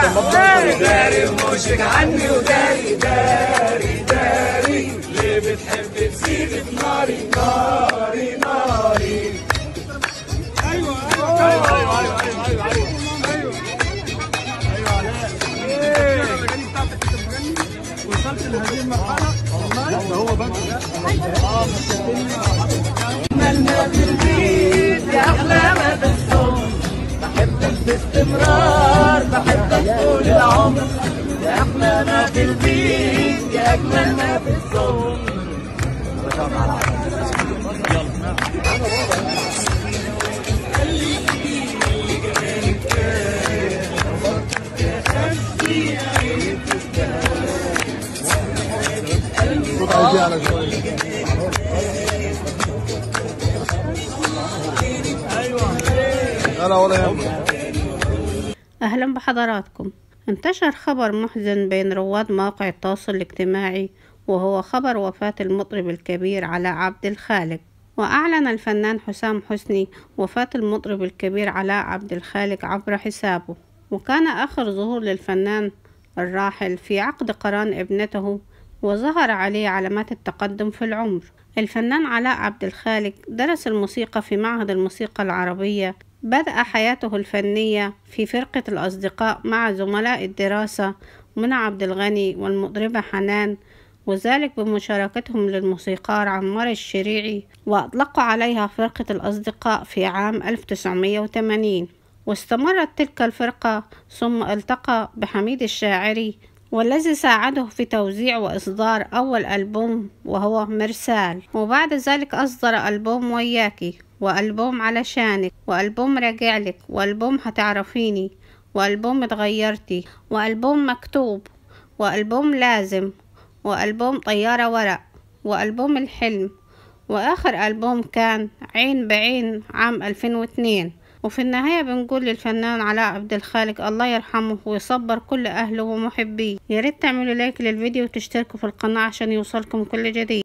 داري وموشك عني وداري داري داري ليه بتحب تزيد في ناري ناري ناري. ايوه ايوه ايوه ايوه ايوه ايوه ايوه ايوه الاغاني بتاعتك انت بتغني وصلت لهذه المرحله والله هو بقى عملنا في البيت يا احلى ما في الصوم بحبك باستمرار بحبك طول العمر يا احلى ما في البيت يا اجمل ما في الصوم. أهلا بحضراتكم. انتشر خبر محزن بين رواد مواقع التواصل الاجتماعي وهو خبر وفاة المطرب الكبير علاء عبد الخالق. وأعلن الفنان حسام حسني وفاة المطرب الكبير علاء عبد الخالق عبر حسابه، وكان آخر ظهور للفنان الراحل في عقد قران ابنته وظهر عليه علامات التقدم في العمر. الفنان علاء عبد الخالق درس الموسيقى في معهد الموسيقى العربية، بدأ حياته الفنية في فرقة الأصدقاء مع زملاء الدراسة منى عبد الغني والمطربة حنان، وذلك بمشاركتهم للموسيقار عمار الشريعي، وأطلقوا عليها فرقة الأصدقاء في عام 1980. واستمرت تلك الفرقة ثم التقى بحميد الشاعري والذي ساعده في توزيع وإصدار أول ألبوم وهو مرسال، وبعد ذلك أصدر ألبوم وياكي وألبوم علشانك وألبوم راجعلك وألبوم هتعرفيني وألبوم اتغيرتي وألبوم مكتوب وألبوم لازم وألبوم طيارة ورق وألبوم الحلم، وآخر ألبوم كان عين بعين عام 2002. وفي النهاية بنقول للفنان علاء عبد الخالق الله يرحمه ويصبر كل أهله ومحبيه. ياريت تعملوا لايك للفيديو وتشتركوا في القناة عشان يوصلكم كل جديد.